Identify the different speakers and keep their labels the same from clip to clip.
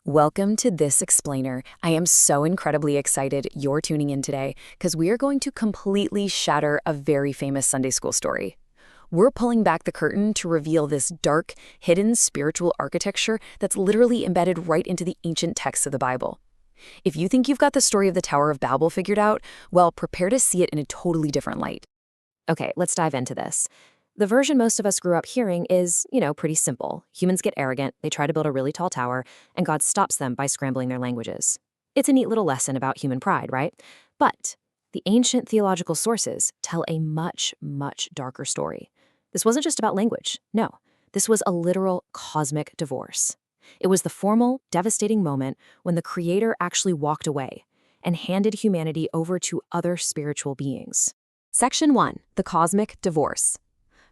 Speaker 1: Welcome to This Explainer. I am so incredibly excited you're tuning in today because we are going to completely shatter a very famous Sunday school story. We're pulling back the curtain to reveal this dark, hidden spiritual architecture that's literally embedded right into the ancient texts of the Bible. If you think you've got the story of the Tower of Babel figured out, well, prepare to see it in a totally different light.
Speaker 2: Okay, let's dive into this. The version most of us grew up hearing is, pretty simple. Humans get arrogant, they try to build a really tall tower, and God stops them by scrambling their languages. It's a neat little lesson about human pride, right? But the ancient theological sources tell a much, much darker story. This wasn't just about language. No, this was a literal cosmic divorce. It was the formal, devastating moment when the Creator actually walked away and handed humanity over to other spiritual beings. Section 1, the cosmic divorce.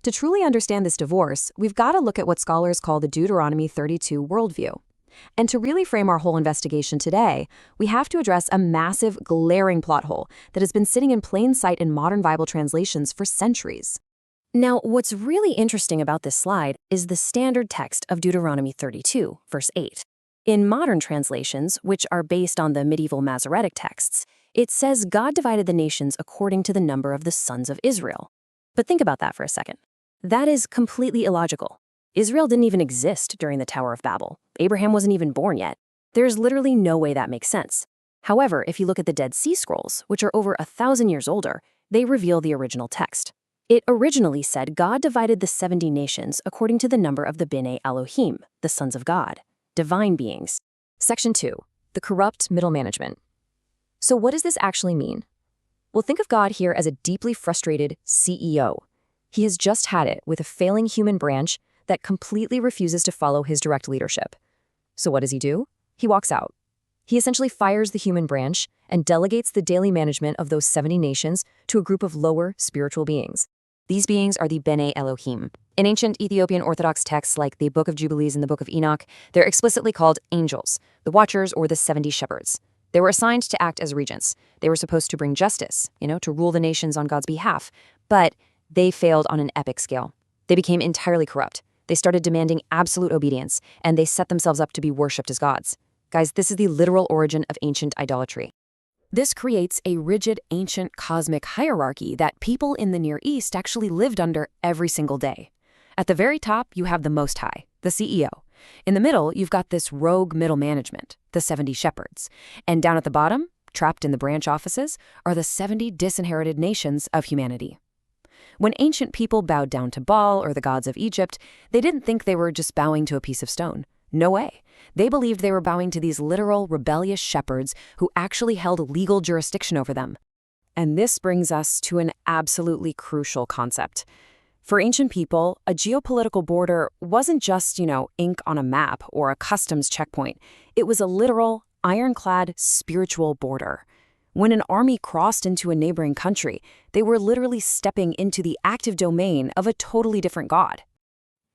Speaker 2: To truly understand this divorce, we've got to look at what scholars call the Deuteronomy 32 worldview. And to really frame our whole investigation today, we have to address a massive, glaring plot hole that has been sitting in plain sight in modern Bible translations for centuries. Now, what's really interesting about this slide is the standard text of Deuteronomy 32, verse 8. In modern translations, which are based on the medieval Masoretic texts, it says God divided the nations according to the number of the sons of Israel. But think about that for a second. That is completely illogical. Israel didn't even exist during the Tower of Babel. Abraham wasn't even born yet. There's literally no way that makes sense. However, if you look at the Dead Sea Scrolls, which are over 1,000 years older, they reveal the original text. It originally said God divided the 70 nations according to the number of the B'nai Elohim, the sons of God, divine beings. Section 2, the corrupt middle management. So what does this actually mean? Well, think of God here as a deeply frustrated CEO. He has just had it with a failing human branch that completely refuses to follow his direct leadership. So what does he do? He walks out. He essentially fires the human branch and delegates the daily management of those 70 nations to a group of lower spiritual beings. These beings are the B'nai Elohim. In ancient Ethiopian Orthodox texts like the Book of Jubilees and the Book of Enoch, they're explicitly called angels, the watchers or the 70 shepherds. They were assigned to act as regents. They were supposed to bring justice, to rule the nations on God's behalf. But they failed on an epic scale. They became entirely corrupt. They started demanding absolute obedience, and they set themselves up to be worshipped as gods. Guys, this is the literal origin of ancient idolatry. This creates a rigid, ancient cosmic hierarchy that people in the Near East actually lived under every single day. At the very top, you have the Most High, the CEO. In the middle, you've got this rogue middle management, the 70 shepherds. And down at the bottom, trapped in the branch offices, are the 70 disinherited nations of humanity. When ancient people bowed down to Baal or the gods of Egypt, they didn't think they were just bowing to a piece of stone. No way. They believed they were bowing to these literal, rebellious shepherds who actually held legal jurisdiction over them. And this brings us to an absolutely crucial concept. For ancient people, a geopolitical border wasn't just, ink on a map or a customs checkpoint. It was a literal, ironclad, spiritual border. When an army crossed into a neighboring country, they were literally stepping into the active domain of a totally different god.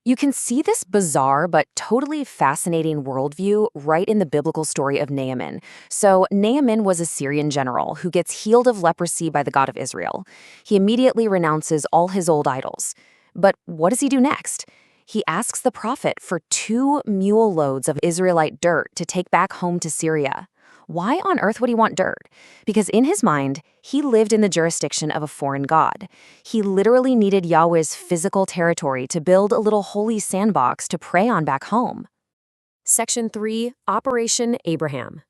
Speaker 2: You can see this bizarre but totally fascinating worldview right in the biblical story of Naaman. So Naaman was a Syrian general who gets healed of leprosy by the God of Israel. He immediately renounces all his old idols. But what does he do next? He asks the prophet for 2 mule loads of Israelite dirt to take back home to Syria. Why on earth would he want dirt? Because in his mind, he lived in the jurisdiction of a foreign god. He literally needed Yahweh's physical territory to build a little holy sandbox to pray on back home. Section 3, Operation Abraham.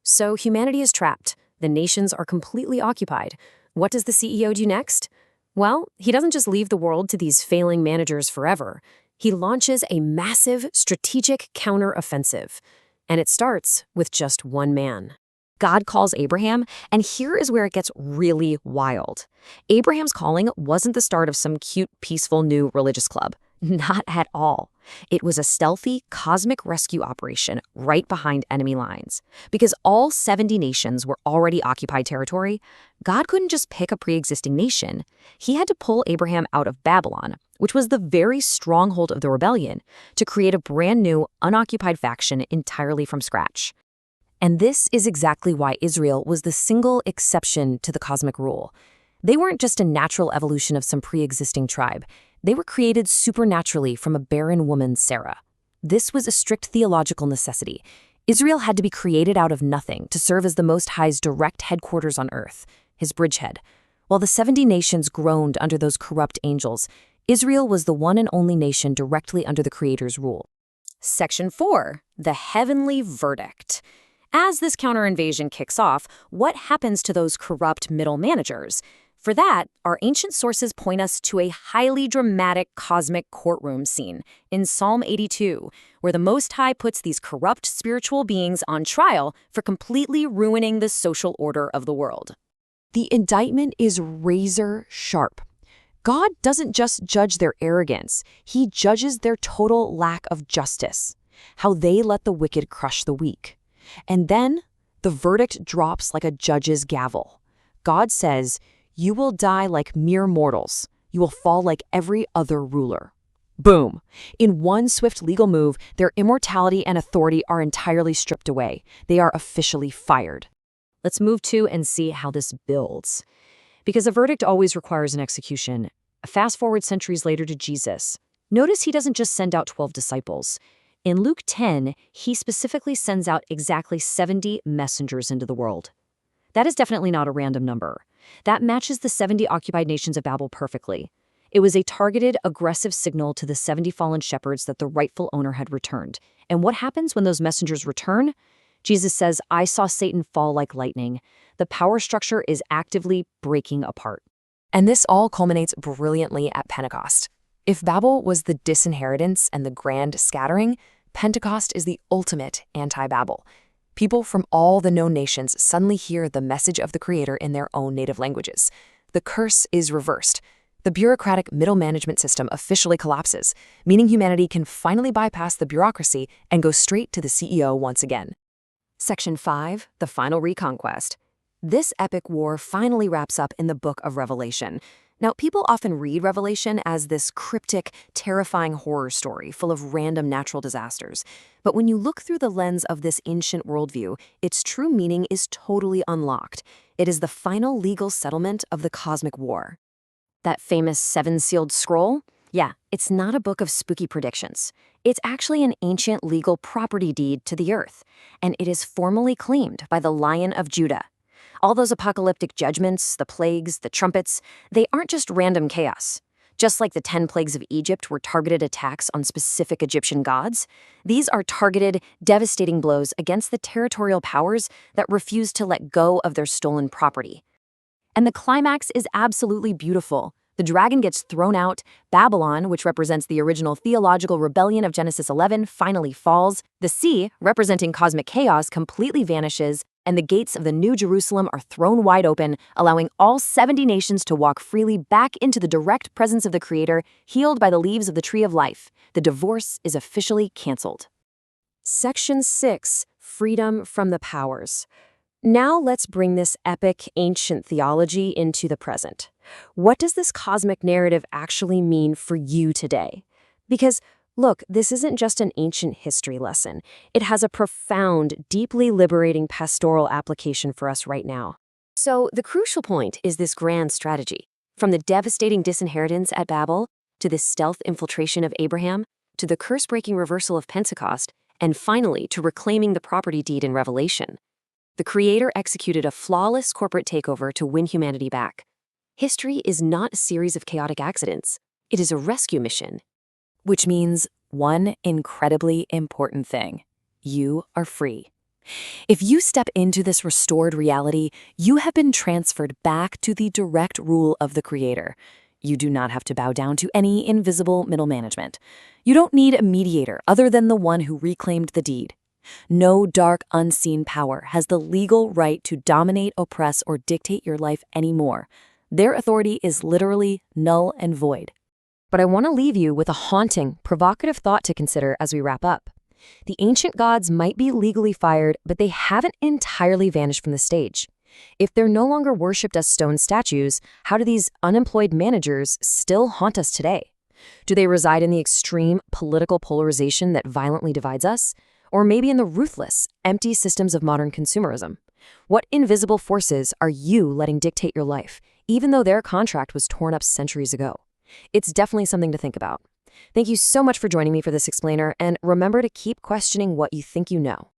Speaker 2: So humanity is trapped. The nations are completely occupied. What does the CEO do next? Well, he doesn't just leave the world to these failing managers forever. He launches a massive strategic counteroffensive. And it starts with just one man. God calls Abraham, and here is where it gets really wild. Abraham's calling wasn't the start of some cute, peaceful new religious club. Not at all. It was a stealthy, cosmic rescue operation right behind enemy lines. Because all 70 nations were already occupied territory, God couldn't just pick a pre-existing nation. He had to pull Abraham out of Babylon, which was the very stronghold of the rebellion, to create a brand new, unoccupied faction entirely from scratch. And this is exactly why Israel was the single exception to the cosmic rule. They weren't just a natural evolution of some pre-existing tribe. They were created supernaturally from a barren woman, Sarah. This was a strict theological necessity.
Speaker 1: Israel had to be created out of nothing to serve as the Most High's direct headquarters on earth, his bridgehead. While the 70 nations groaned under those corrupt angels, Israel was the one and only nation directly under the Creator's rule. Section 4. The Heavenly Verdict. As this counter-invasion kicks off, what happens to those corrupt middle managers? For that, our ancient sources point us to a highly dramatic cosmic courtroom scene in Psalm 82, where the Most High puts these corrupt spiritual beings on trial for completely ruining the social order of the world. The indictment is razor sharp. God doesn't just judge their arrogance, he judges their total lack of justice, how they let the wicked crush the weak. And then the verdict drops like a judge's gavel. God says, "You will die like mere mortals. You will fall like every other ruler." Boom! In one swift legal move, their immortality and authority are entirely stripped away. They are officially fired. Let's move to and see how this builds. Because a verdict always requires an execution. Fast forward centuries later to Jesus. Notice he doesn't just send out 12 disciples. In Luke 10, he specifically sends out exactly 70 messengers into the world. That is definitely not a random number. That matches the 70 occupied nations of Babel perfectly. It was a targeted, aggressive signal to the 70 fallen shepherds that the rightful owner had returned. And what happens when those messengers return? Jesus says, "I saw Satan fall like lightning." The power structure is actively breaking apart. And this all culminates brilliantly at Pentecost. If Babel was the disinheritance and the grand scattering, Pentecost is the ultimate anti-Babel. People from all the known nations suddenly hear the message of the Creator in their own native languages. The curse is reversed. The bureaucratic middle management system officially collapses, meaning humanity can finally bypass the bureaucracy and go straight to the CEO once again. Section 5, the final reconquest. This epic war finally wraps up in the book of Revelation. Now, people often read Revelation as this cryptic, terrifying horror story full of random natural disasters. But when you look through the lens of this ancient worldview, its true meaning is totally unlocked. It is the final legal settlement of the cosmic war. That famous seven-sealed scroll? Yeah, it's not a book of spooky predictions. It's actually an ancient legal property deed to the earth, and it is formally claimed by the Lion of Judah. All those apocalyptic judgments, the plagues, the trumpets, they aren't just random chaos. Just like the 10 plagues of Egypt were targeted attacks on specific Egyptian gods, these are targeted, devastating blows against the territorial powers that refuse to let go of their stolen property. And the climax is absolutely beautiful. The dragon gets thrown out, Babylon, which represents the original theological rebellion of Genesis 11, finally falls, the sea, representing cosmic chaos, completely vanishes, and the gates of the New Jerusalem are thrown wide open, allowing all 70 nations to walk freely back into the direct presence of the Creator, healed by the leaves of the Tree of Life. The divorce is officially canceled. Section 6, Freedom from the Powers. Now let's bring this epic, ancient theology into the present. What does this cosmic narrative actually mean for you today? Because look, this isn't just an ancient history lesson. It has a profound, deeply liberating pastoral application for us right now. So the crucial point is this grand strategy. From the devastating disinheritance at Babel, to the stealth infiltration of Abraham, to the curse-breaking reversal of Pentecost, and finally to reclaiming the property deed in Revelation. The Creator executed a flawless corporate takeover to win humanity back. History is not a series of chaotic accidents. It is a rescue mission. Which means one incredibly important thing. You are free. If you step into this restored reality, you have been transferred back to the direct rule of the Creator. You do not have to bow down to any invisible middle management. You don't need a mediator other than the one who reclaimed the deed. No dark, unseen power has the legal right to dominate, oppress, or dictate your life anymore. Their authority is literally null and void. But I want to leave you with a haunting, provocative thought to consider as we wrap up. The ancient gods might be legally fired, but they haven't entirely vanished from the stage. If they're no longer worshipped as stone statues, how do these unemployed managers still haunt us today? Do they reside in the extreme political polarization that violently divides us? Or maybe in the ruthless, empty systems of modern consumerism? What invisible forces are you letting dictate your life, even though their contract was torn up centuries ago? It's definitely something to think about. Thank you so much for joining me for this explainer, and remember to keep questioning what you think you know.